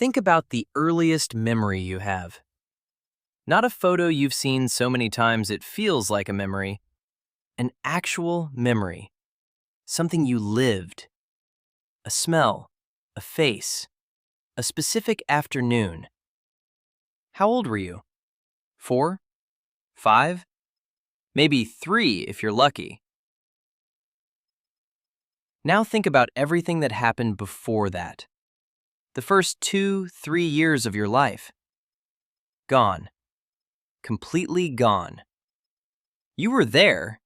Think about the earliest memory you have. Not a photo you've seen so many times it feels like a memory, an actual memory, something you lived, a smell, a face, a specific afternoon. How old were you? 4? 5? Maybe 3 if you're lucky. Now think about everything that happened before that. The first 2-3 years of your life. Gone. Completely gone. You were there,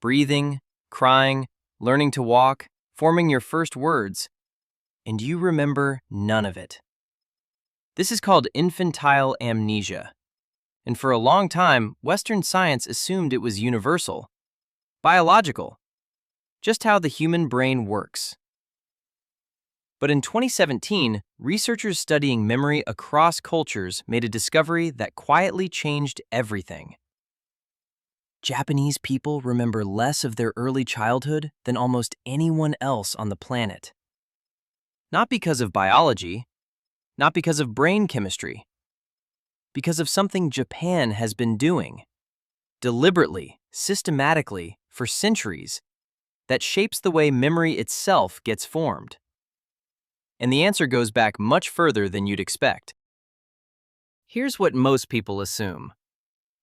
breathing, crying, learning to walk, forming your first words, and you remember none of it. This is called infantile amnesia, and for a long time, Western science assumed it was universal, biological, just how the human brain works. But in 2017, researchers studying memory across cultures made a discovery that quietly changed everything. Japanese people remember less of their early childhood than almost anyone else on the planet. Not because of biology, not because of brain chemistry, because of something Japan has been doing, deliberately, systematically, for centuries, that shapes the way memory itself gets formed. And the answer goes back much further than you'd expect. Here's what most people assume.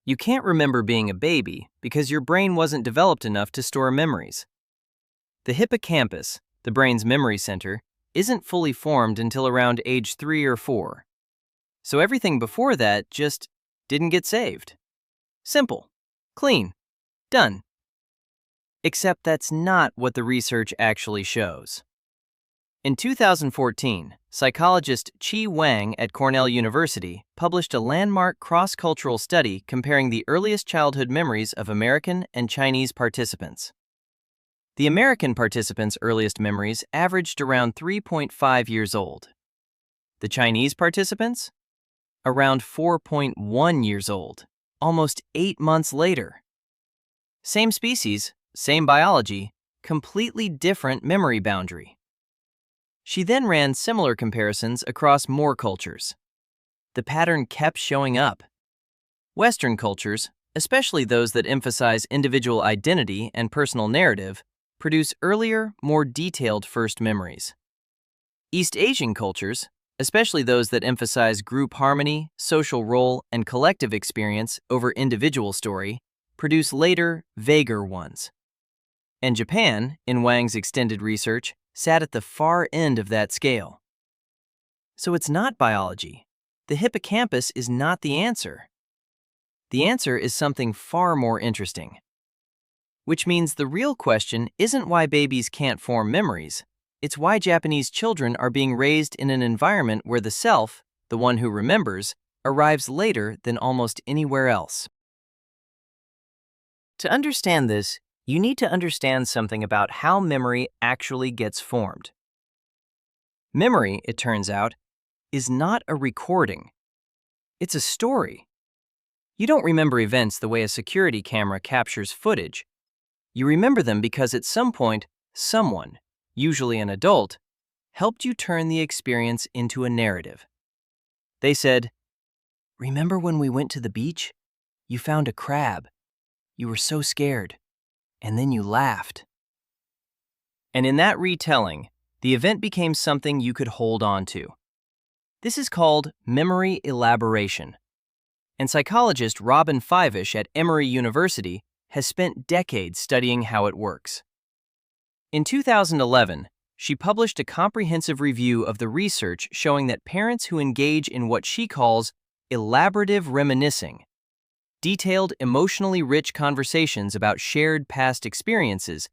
You can't remember being a baby because your brain wasn't developed enough to store memories. The hippocampus, the brain's memory center, isn't fully formed until around age 3 or 4. So everything before that just didn't get saved. Simple, clean, done. Except that's not what the research actually shows. In 2014, psychologist Chi Wang at Cornell University published a landmark cross-cultural study comparing the earliest childhood memories of American and Chinese participants. The American participants' earliest memories averaged around 3.5 years old. The Chinese participants? Around 4.1 years old, almost 8 months later. Same species, same biology, completely different memory boundary. She then ran similar comparisons across more cultures. The pattern kept showing up. Western cultures, especially those that emphasize individual identity and personal narrative, produce earlier, more detailed first memories. East Asian cultures, especially those that emphasize group harmony, social role, and collective experience over individual story, produce later, vaguer ones. And Japan, in Wang's extended research, sat at the far end of that scale. So it's not biology. The hippocampus is not the answer. The answer is something far more interesting. Which means the real question isn't why babies can't form memories. It's why Japanese children are being raised in an environment where the self, the one who remembers, arrives later than almost anywhere else. To understand this, you need to understand something about how memory actually gets formed. Memory, it turns out, is not a recording. It's a story. You don't remember events the way a security camera captures footage. You remember them because at some point, someone, usually an adult, helped you turn the experience into a narrative. They said, "Remember when we went to the beach? You found a crab. You were so scared. And then you laughed." And in that retelling, the event became something you could hold on to. This is called memory elaboration. And psychologist Robin Fivish at Emory University has spent decades studying how it works. In 2011, she published a comprehensive review of the research showing that parents who engage in what she calls elaborative reminiscing, detailed, emotionally rich conversations about shared past experiences,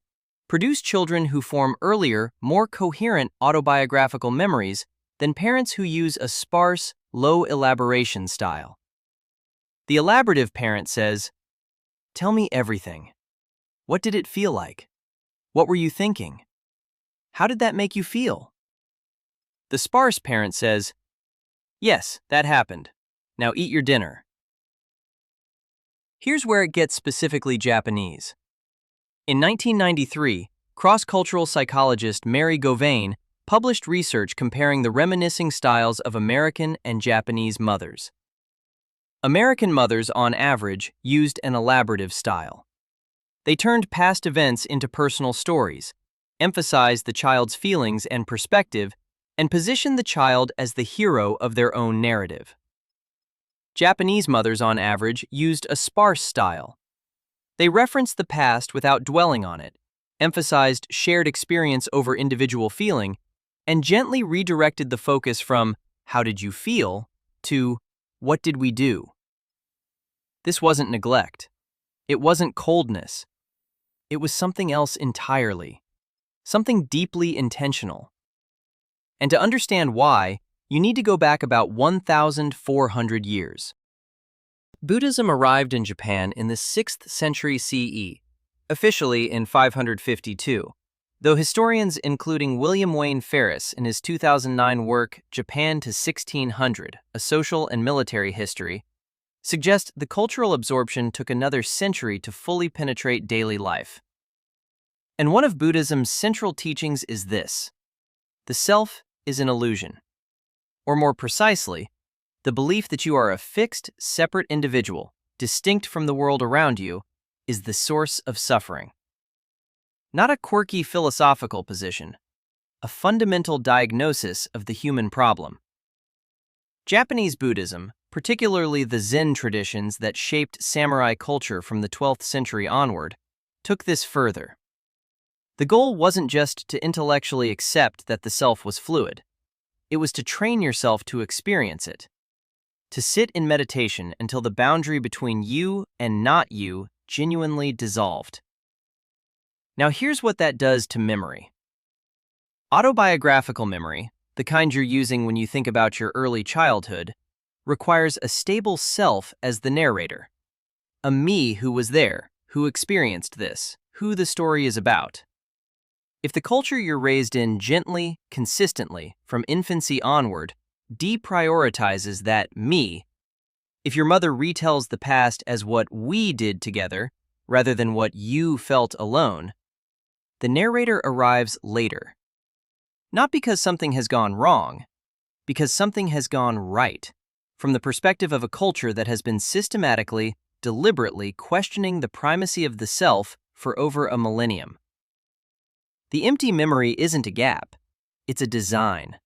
produce children who form earlier, more coherent autobiographical memories than parents who use a sparse, low elaboration style. The elaborative parent says, "Tell me everything. What did it feel like? What were you thinking? How did that make you feel?" The sparse parent says, "Yes, that happened. Now eat your dinner." Here's where it gets specifically Japanese. In 1993, cross-cultural psychologist Mary Govain published research comparing the reminiscing styles of American and Japanese mothers. American mothers, on average, used an elaborative style. They turned past events into personal stories, emphasized the child's feelings and perspective, and positioned the child as the hero of their own narrative. Japanese mothers, on average, used a sparse style. They referenced the past without dwelling on it, emphasized shared experience over individual feeling, and gently redirected the focus from "how did you feel" to "what did we do?" This wasn't neglect. It wasn't coldness. It was something else entirely, something deeply intentional. And to understand why, you need to go back about 1,400 years. Buddhism arrived in Japan in the 6th century CE, officially in 552, though historians including William Wayne Ferris in his 2009 work Japan to 1600, A Social and Military History, suggest the cultural absorption took another century to fully penetrate daily life. And one of Buddhism's central teachings is this: the self is an illusion. Or more precisely, the belief that you are a fixed, separate individual, distinct from the world around you, is the source of suffering. Not a quirky philosophical position, a fundamental diagnosis of the human problem. Japanese Buddhism, particularly the Zen traditions that shaped samurai culture from the 12th century onward, took this further. The goal wasn't just to intellectually accept that the self was fluid. It was to train yourself to experience it, to sit in meditation until the boundary between you and not you genuinely dissolved. Now here's what that does to memory. Autobiographical memory, the kind you're using when you think about your early childhood, requires a stable self as the narrator, a me who was there, who experienced this, who the story is about. If the culture you're raised in gently, consistently, from infancy onward, deprioritizes that me, if your mother retells the past as what we did together rather than what you felt alone, the narrator arrives later. Not because something has gone wrong, because something has gone right, from the perspective of a culture that has been systematically, deliberately questioning the primacy of the self for over a millennium. The empty memory isn't a gap, it's a design.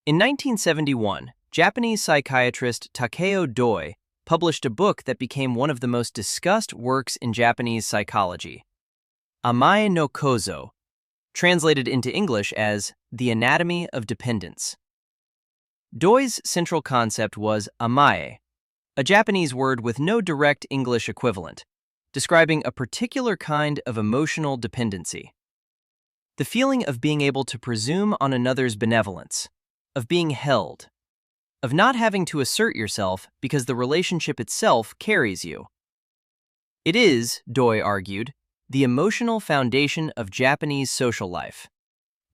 In 1971, Japanese psychiatrist Takeo Doi published a book that became one of the most discussed works in Japanese psychology, Amae no Kozo, translated into English as The Anatomy of Dependence. Doi's central concept was amae, a Japanese word with no direct English equivalent, describing a particular kind of emotional dependency. The feeling of being able to presume on another's benevolence, of being held, of not having to assert yourself because the relationship itself carries you. It is, Doi argued, the emotional foundation of Japanese social life,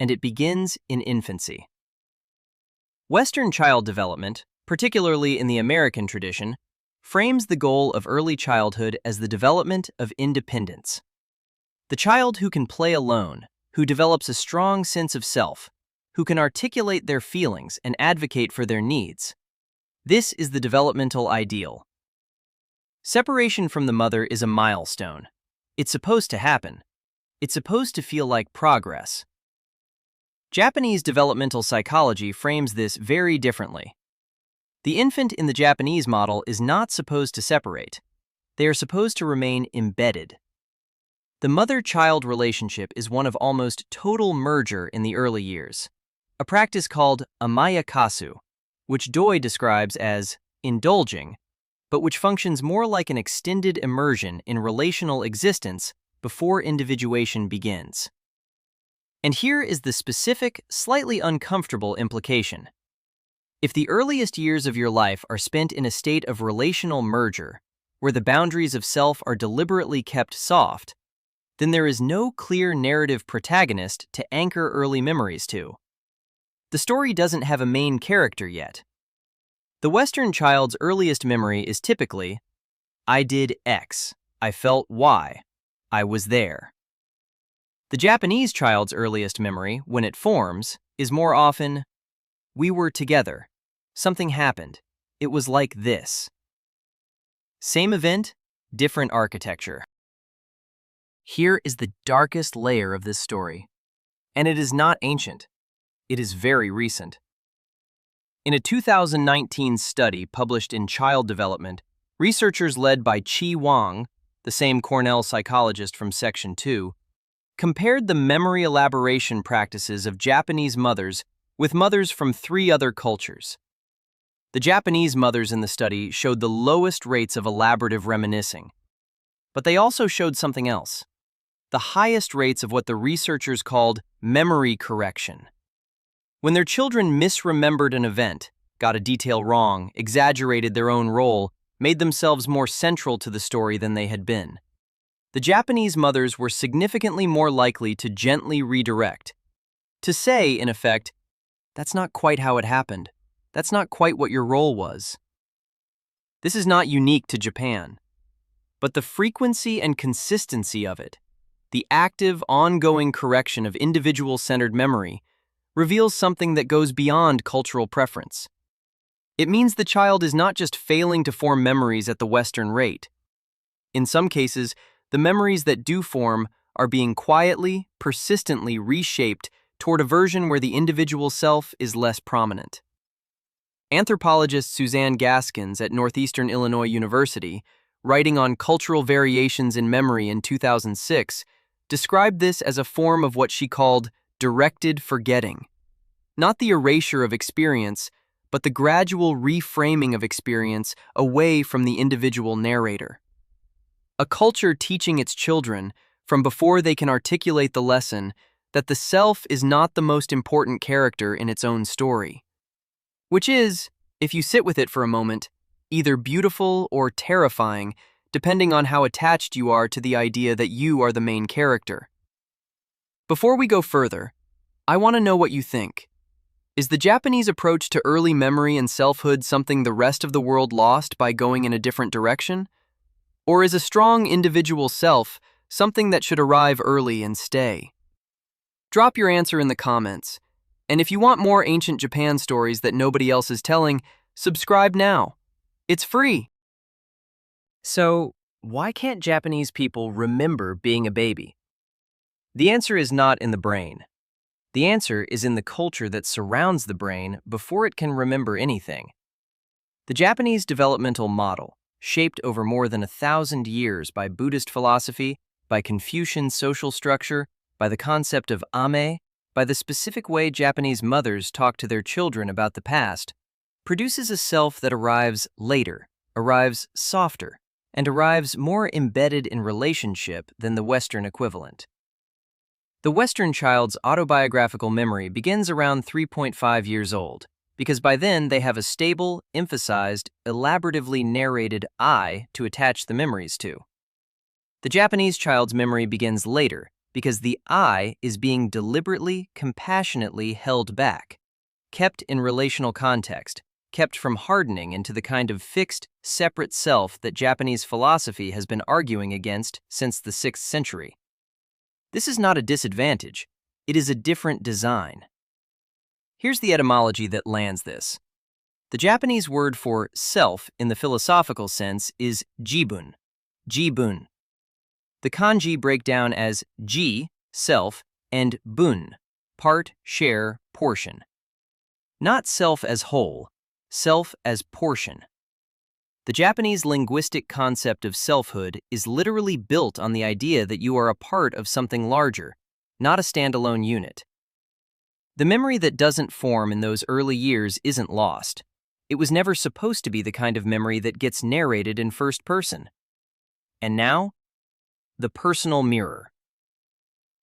and it begins in infancy. Western child development, particularly in the American tradition, frames the goal of early childhood as the development of independence. The child who can play alone, who develops a strong sense of self, who can articulate their feelings and advocate for their needs. This is the developmental ideal. Separation from the mother is a milestone. It's supposed to happen. It's supposed to feel like progress. Japanese developmental psychology frames this very differently. The infant in the Japanese model is not supposed to separate. They are supposed to remain embedded. The mother-child relationship is one of almost total merger in the early years, a practice called amayakasu, which Doi describes as indulging, but which functions more like an extended immersion in relational existence before individuation begins. And here is the specific, slightly uncomfortable implication. If the earliest years of your life are spent in a state of relational merger, where the boundaries of self are deliberately kept soft, then there is no clear narrative protagonist to anchor early memories to. The story doesn't have a main character yet. The Western child's earliest memory is typically, I did X, I felt Y, I was there. The Japanese child's earliest memory, when it forms, is more often, "We were together. Something happened. It was like this." Same event, different architecture. Here is the darkest layer of this story. And it is not ancient. It is very recent. In a 2019 study published in Child Development, researchers led by Chi Wang, the same Cornell psychologist from Section 2, compared the memory elaboration practices of Japanese mothers with mothers from 3 other cultures. The Japanese mothers in the study showed the lowest rates of elaborative reminiscing, but they also showed something else: the highest rates of what the researchers called memory correction. When their children misremembered an event, got a detail wrong, exaggerated their own role, made themselves more central to the story than they had been, the Japanese mothers were significantly more likely to gently redirect, to say, in effect, "That's not quite how it happened. That's not quite what your role was." This is not unique to Japan, but the frequency and consistency of it, the active, ongoing correction of individual-centered memory, reveals something that goes beyond cultural preference. It means the child is not just failing to form memories at the Western rate. In some cases, the memories that do form are being quietly, persistently reshaped toward a version where the individual self is less prominent. Anthropologist Suzanne Gaskins at Northeastern Illinois University, writing on cultural variations in memory in 2006, described this as a form of what she called directed forgetting. Not the erasure of experience, but the gradual reframing of experience away from the individual narrator. A culture teaching its children, from before they can articulate the lesson, that the self is not the most important character in its own story. Which is, if you sit with it for a moment, either beautiful or terrifying, depending on how attached you are to the idea that you are the main character. Before we go further, I want to know what you think. Is the Japanese approach to early memory and selfhood something the rest of the world lost by going in a different direction? Or is a strong individual self something that should arrive early and stay? Drop your answer in the comments. And if you want more ancient Japan stories that nobody else is telling, subscribe now. It's free. So, why can't Japanese people remember being a baby? The answer is not in the brain. The answer is in the culture that surrounds the brain before it can remember anything. The Japanese developmental model, shaped over more than 1,000 years by Buddhist philosophy, by Confucian social structure, by the concept of ame, by the specific way Japanese mothers talk to their children about the past, produces a self that arrives later, arrives softer, and arrives more embedded in relationship than the Western equivalent. The Western child's autobiographical memory begins around 3.5 years old, because by then they have a stable, emphasized, elaboratively narrated I to attach the memories to. The Japanese child's memory begins later, because the I is being deliberately, compassionately held back, kept in relational context, kept from hardening into the kind of fixed, separate self that Japanese philosophy has been arguing against since the 6th century. This is not a disadvantage, it is a different design. Here's the etymology that lands this. The Japanese word for self in the philosophical sense is jibun, jibun. The kanji break down as ji, self, and bun, part, share, portion. Not self as whole, self as portion. The Japanese linguistic concept of selfhood is literally built on the idea that you are a part of something larger, not a standalone unit. The memory that doesn't form in those early years isn't lost. It was never supposed to be the kind of memory that gets narrated in first person. And now, the personal mirror.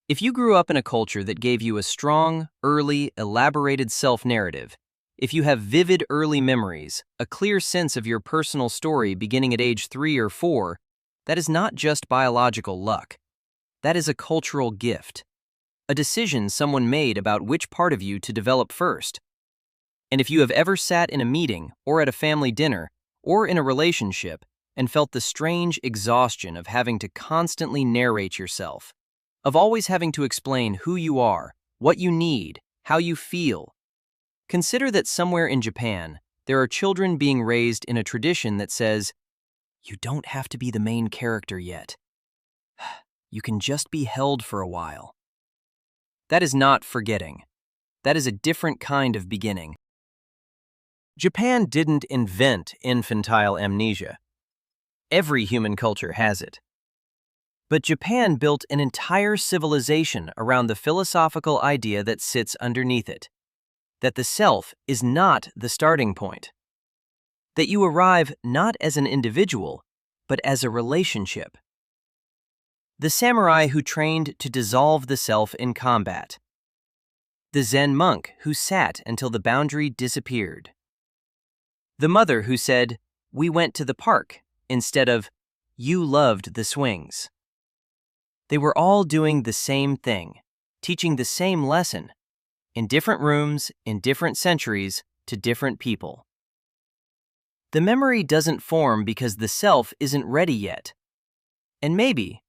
If you grew up in a culture that gave you a strong, early, elaborated self-narrative, if you have vivid early memories, a clear sense of your personal story beginning at age 3 or 4, that is not just biological luck. That is a cultural gift. A decision someone made about which part of you to develop first. And if you have ever sat in a meeting, or at a family dinner, or in a relationship, and felt the strange exhaustion of having to constantly narrate yourself, of always having to explain who you are, what you need, how you feel. Consider that somewhere in Japan, there are children being raised in a tradition that says, you don't have to be the main character yet. You can just be held for a while. That is not forgetting. That is a different kind of beginning. Japan didn't invent infantile amnesia. Every human culture has it. But Japan built an entire civilization around the philosophical idea that sits underneath it, that the self is not the starting point, that you arrive not as an individual, but as a relationship. The samurai who trained to dissolve the self in combat. The Zen monk who sat until the boundary disappeared. The mother who said, "We went to the park," instead of, "You loved the swings." They were all doing the same thing, teaching the same lesson, in different rooms, in different centuries, to different people. The memory doesn't form because the self isn't ready yet. And maybe,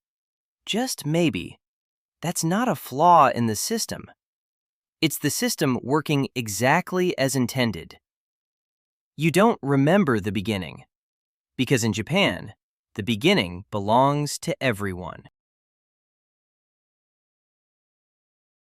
just maybe, that's not a flaw in the system. It's the system working exactly as intended. You don't remember the beginning, because in Japan, the beginning belongs to everyone.